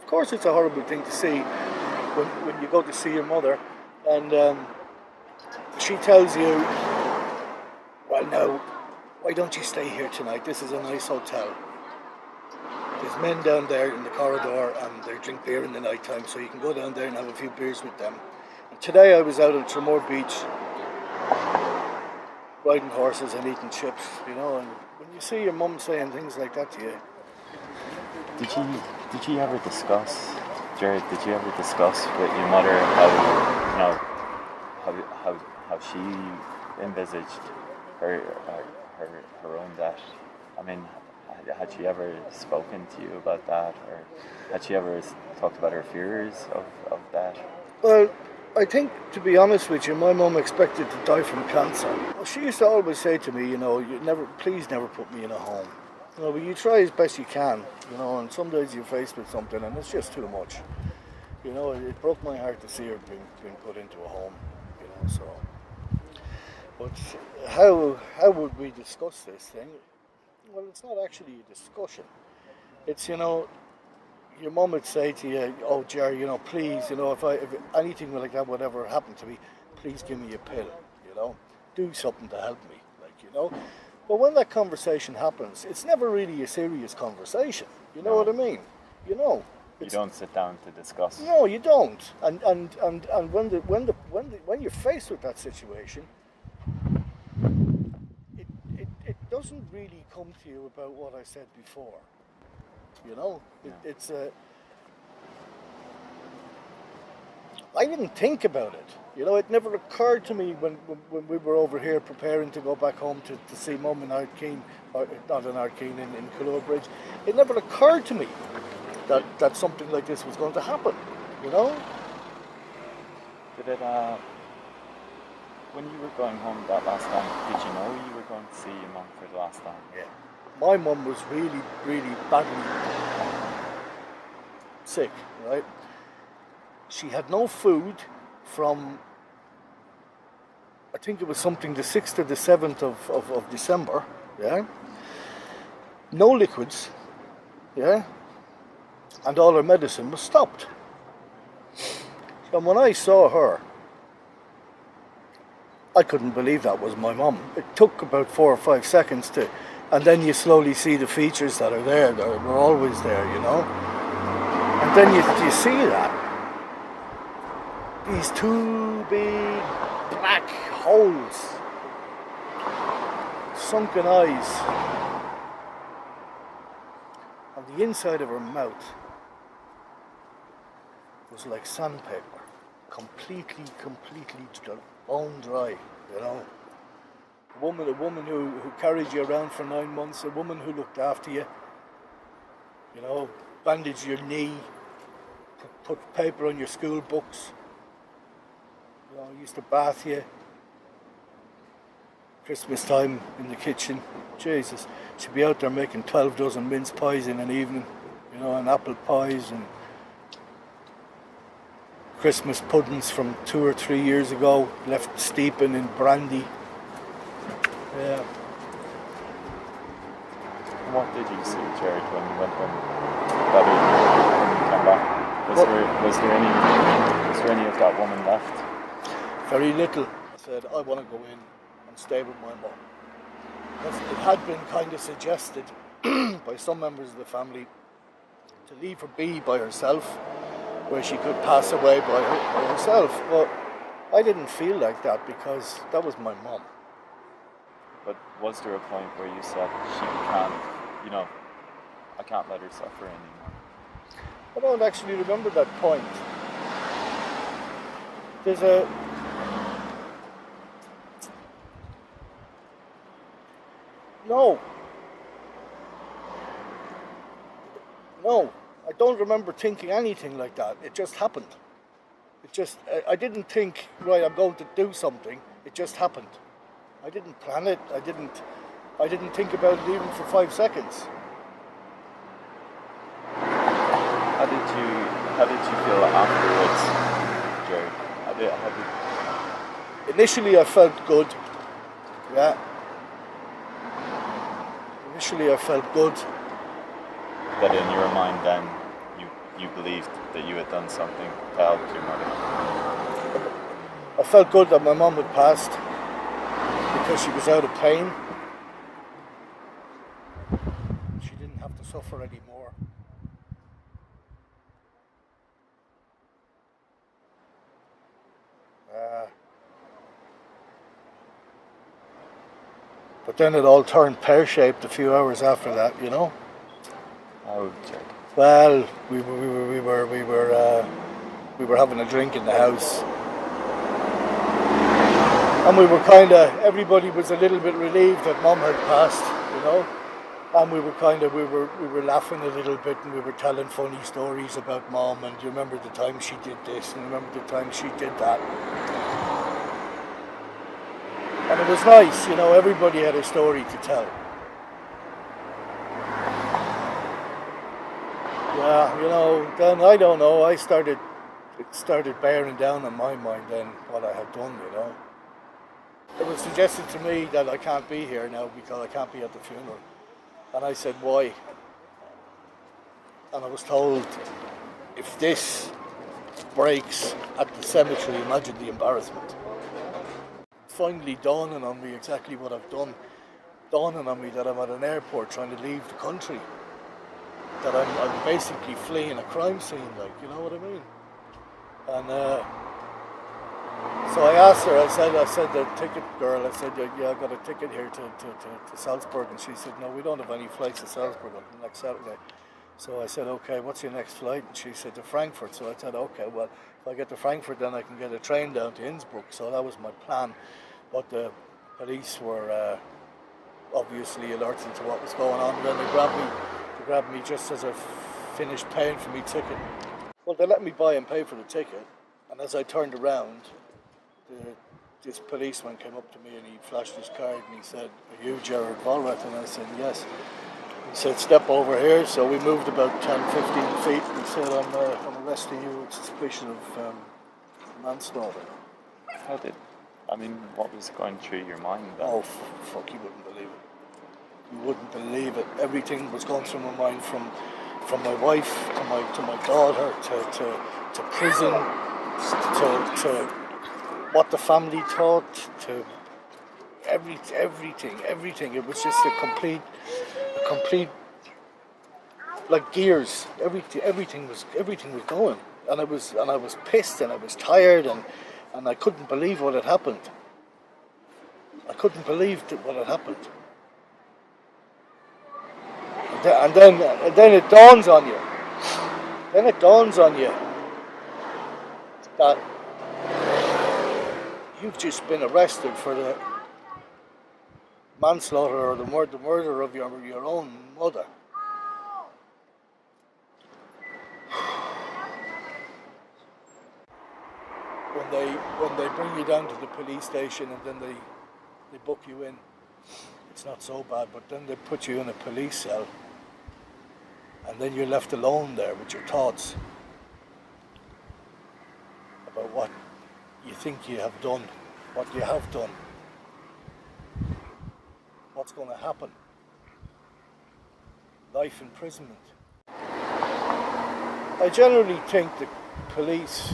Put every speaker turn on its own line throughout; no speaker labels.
course it's a horrible thing to see when you go to see your mother and she tells you, well, no, why don't you stay here tonight? This is a nice hotel. There's men down there in the corridor and they drink beer in the night time, so you can go down there and have a few beers with them. And today I was out on Tramore Beach riding horses and eating chips, you know, and when you see your mum saying things like that to you.
Did you ever discuss, Gerard, with your mother how she envisaged her own death? I mean, had she ever spoken to you about that, or had she ever talked about her fears of that?
Well, I think, to be honest with you, my mum expected to die from cancer. Well, she used to always say to me, you know, please never put me in a home. You know, but you try as best you can, you know, and some days you're faced with something and it's just too much. You know, it broke my heart to see her being put into a home, you know, so. But how would we discuss this thing? Well, it's not actually a discussion. It's, you know, your mum would say to you, oh, Jerry, you know, please, you know, if anything like that would ever happen to me, please give me a pill, you know, do something to help me, like, you know. But when that conversation happens, it's never really a serious conversation. You know what I mean? You know.
You don't sit down to discuss.
No, you don't. And when you're faced with that situation, it doesn't really come to you about what I said before. You know, it's I didn't think about it. You know, it never occurred to me when we were over here preparing to go back home to see Mum in Ardkeen, or not in Ardkeen, in Coolore Bridge. It never occurred to me that something like this was going to happen, you know?
Did it, when you were going home that last time, did you know you were going to see your mum for the last time?
Yeah. My mum was really, really badly sick, right? She had no food from, I think it was something the 6th or the 7th of December, yeah? No liquids, yeah? And all her medicine was stopped. So when I saw her, I couldn't believe that was my mum. It took about 4 or 5 seconds to, and then you slowly see the features that are there, that were always there, you know? And then you see that. These two big black holes, sunken eyes, and the inside of her mouth was like sandpaper, completely bone dry, you know. A woman who carried you around for 9 months, a woman who looked after you, you know, bandaged your knee, put paper on your school books, you know, used to bath you. Christmas time in the kitchen, Jesus, she'd be out there making 12 dozen mince pies in an evening, you know, and apple pies and Christmas puddings from 2 or 3 years ago, left steeping in brandy. Yeah.
What did you see, Gerard, when that evening, when you came back? Was there any of that woman left?
Very little. I said, I want to go in and stay with my mum. It had been kind of suggested by some members of the family to leave her be by herself, where she could pass away by herself. But I didn't feel like that because that was my mum.
But was there a point where you said, she can't, you know, I can't let her suffer anymore?
I don't actually remember that point. No, I don't remember thinking anything like that. It just happened. I didn't think, right, I'm going to do something. It just happened. I didn't plan it. I didn't think about it even for 5 seconds.
How did you feel afterwards, Gerard?
Initially I felt good. Yeah. Initially I felt good.
That in your mind then, you you believed that you had done something to help your mother?
I felt good that my mum had passed because she was out of pain. She didn't have to suffer anymore. But then it all turned pear-shaped a few hours after that, you know.
Oh, sure.
Well, we were having a drink in the house, and we were everybody was a little bit relieved that Mum had passed, you know. And we were laughing a little bit, and we were telling funny stories about Mum, and you remember the time she did this, and remember the time she did that. And it was nice, you know, everybody had a story to tell. Yeah, you know, then I don't know, it started bearing down on my mind then what I had done, you know. It was suggested to me that I can't be here now because I can't be at the funeral. And I said, why? And I was told, if this breaks at the cemetery, imagine the embarrassment. Finally dawning on me exactly what I've done, dawning on me that I'm at an airport trying to leave the country, that I'm basically fleeing a crime scene, like, you know what I mean? And so I asked her, I said the ticket girl, I said, yeah, I got a ticket here to Salzburg, and she said, no, we don't have any flights to Salzburg on next Saturday. So I said, okay, what's your next flight? And she said, to Frankfurt. So I said, okay, well, if I get to Frankfurt, then I can get a train down to Innsbruck. So that was my plan. But the police were obviously alerted to what was going on. And then they grabbed me just as I finished paying for my ticket. Well, they let me buy and pay for the ticket. And as I turned around, this policeman came up to me and he flashed his card and he said, are you Gerard Vollrath? And I said, yes. He said, step over here. So we moved about 10, 15 feet and he said, I'm arresting you with suspicion of manslaughter.
What was going through your mind then?
Oh, fuck, you wouldn't believe it. You wouldn't believe it. Everything was going through my mind from my wife to my daughter to prison to what the family thought, to everything. It was just a complete like gears. Everything was going, and I was pissed and I was tired and I couldn't believe what had happened. I couldn't believe what had happened. And then it dawns on you. That you've just been arrested for the manslaughter or the murder of your own mother. When they bring you down to the police station and then they book you in, it's not so bad, but then they put you in a police cell and then you're left alone there with your thoughts about what you think you have done, what you have done, what's going to happen. Life imprisonment. I generally think the police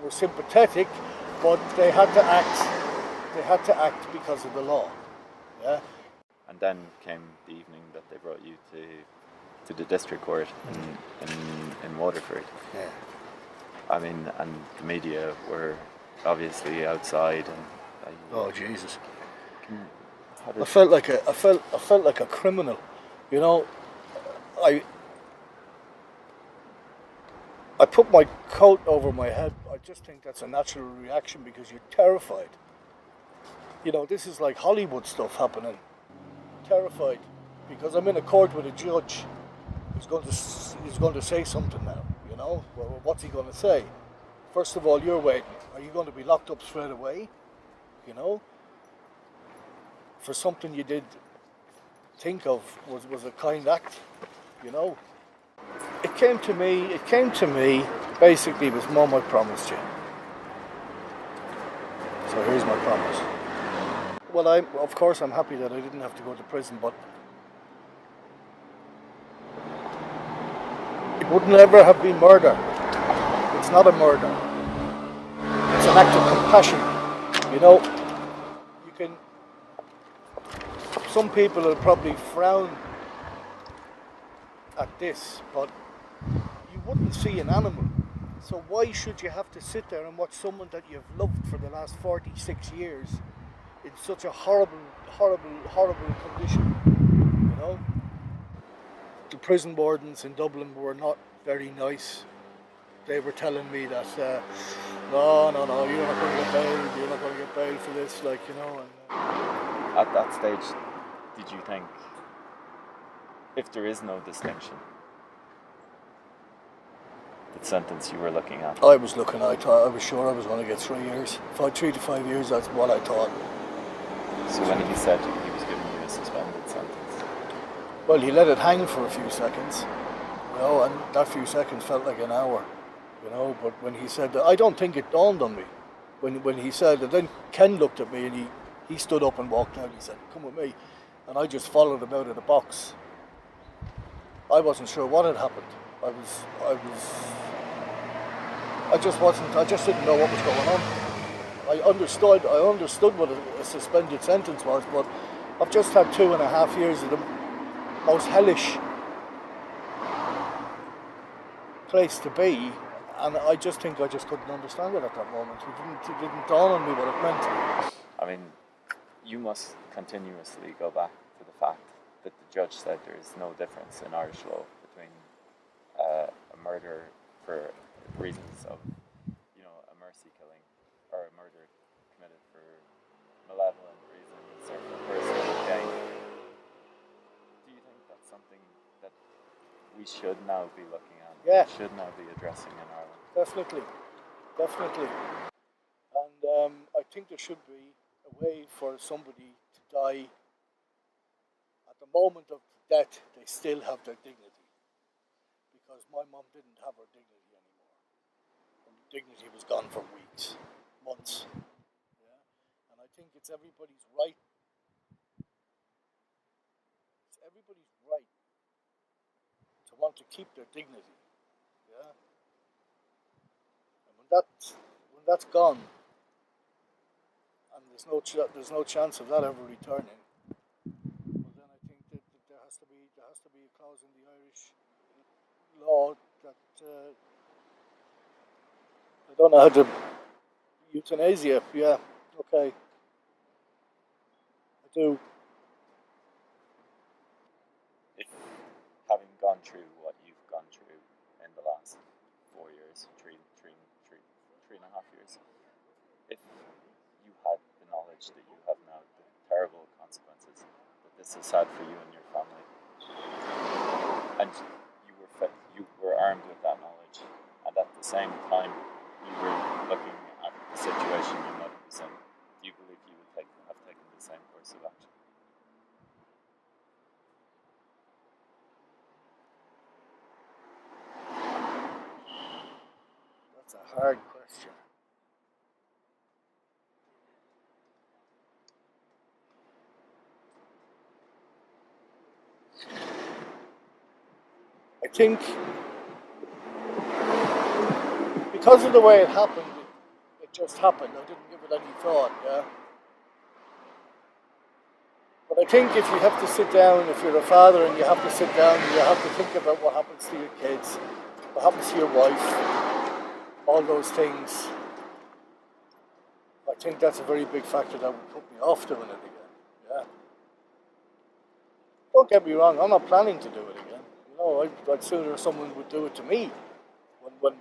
were sympathetic, but they had to act because of the law. Yeah.
And then came the evening that they brought you to the district court in Waterford.
Yeah.
And the media were obviously outside, and
oh Jesus! I felt like a criminal. You know, I put my coat over my head. I just think that's a natural reaction because you're terrified. You know, this is like Hollywood stuff happening. Terrified because I'm in a court with a judge who's going to say something now. You know, well, what's he going to say? First of all, you're waiting. Are you going to be locked up straight away? You know, for something you did think of was a kind act. You know. It came to me, basically, it was, Mum, I promised you. So here's my promise. Well, of course I'm happy that I didn't have to go to prison, but It wouldn't ever have been murder. It's not a murder. It's an act of compassion. You know, you can. Some people will probably frown at this, but you wouldn't see an animal. So why should you have to sit there and watch someone that you've loved for the last 46 years in such a horrible, horrible, horrible condition? You know, the prison wardens in Dublin were not very nice. They were telling me that no, you're not going to get bail. You're not going to get bail for this, like, you know. And,
At that stage, did you think, if there is no distinction, the sentence you were looking at?
I was looking. I was sure I was going to get 3 years, 3 to 5 years. That's what I thought.
So when he said he was giving you a suspended sentence?
Well, he let it hang for a few seconds, you know, and that few seconds felt like an hour, you know. But when he said that, I don't think it dawned on me. When he said that, then Ken looked at me and he stood up and walked out. He said, "Come with me," and I just followed him out of the box. I wasn't sure what had happened. I just didn't know what was going on. I understood what a suspended sentence was, but I've just had 2.5 years of the most hellish place to be, and I just think I just couldn't understand it at that moment. It didn't dawn on me what it meant.
I mean, you must continuously go back to the fact that the judge said there is no difference in Irish law between a murder for reasons of, you know, a mercy killing, or a murder committed for malevolent reasons or for personal gain. Do you think that's something that we should now be looking at?
Yeah.
We should now be addressing in Ireland?
Definitely. And I think there should be a way for somebody to die at the moment of death. They still have their dignity, because my mum didn't have her dignity anymore. Her dignity was gone for weeks, months. Yeah, and I think it's everybody's right. It's everybody's right to want to keep their dignity. Yeah, and when that's gone, and there's no chance of that ever returning, well, then I think that there has to be a clause in the Irish law that I don't know how to euthanasia. Yeah, okay, I do.
If, having gone through what you've gone through in the last 4 years, three and a half years, if you had the knowledge that you have now, the terrible consequences that this has had for you and your family, and you were armed with that knowledge, and at the same time you were looking at the situation your mother was in, do you believe you would have taken the same course of action?
That's a hard question. I think because of the way it happened, it just happened. I didn't give it any thought, yeah. But I think if you have to sit down, if you're a father and you have to sit down and you have to think about what happens to your kids, what happens to your wife, all those things, I think that's a very big factor that would put me off doing it again, yeah. Don't get me wrong, I'm not planning to do it again. You know, I'd sooner someone would do it to me when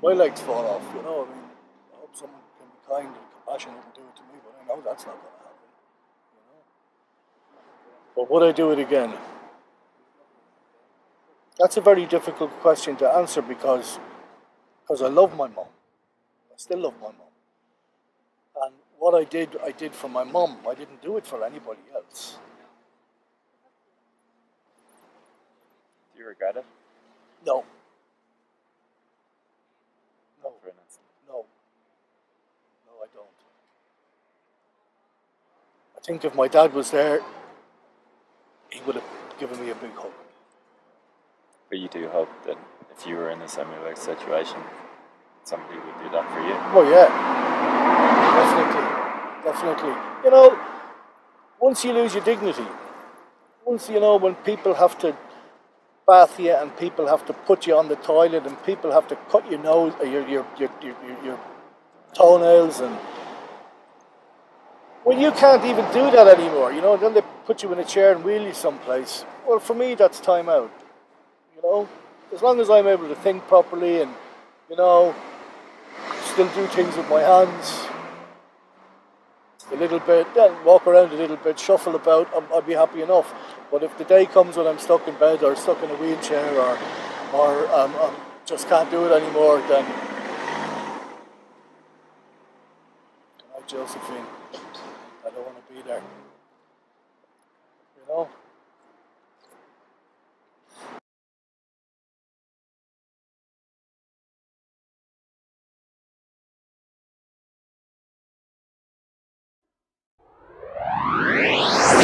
my legs fall off, you know. I mean, I hope someone can be kind and compassionate and do it to me, but I know that's not going to happen, you know. But would I do it again? That's a very difficult question to answer because I love my mum. I still love my mum. And what I did for my mum. I didn't do it for anybody else.
Do you regret it?
No.
Not for an instant.
No, I don't. I think if my dad was there, he would have given me a big hug.
But you do hope that if you were in a similar situation, somebody would do that for you.
Oh yeah, definitely. You know, once you lose your dignity, once when people have to bath you and people have to put you on the toilet and people have to cut your nose, your toenails, and when you can't even do that anymore, then they put you in a chair and wheel you someplace. Well, for me, that's time out. As long as I'm able to think properly and still do things with my hands a little bit, then walk around a little bit, shuffle about, I'll be happy enough. But if the day comes when I'm stuck in bed or stuck in a wheelchair or just can't do it anymore, then Josephine, I don't want to be there.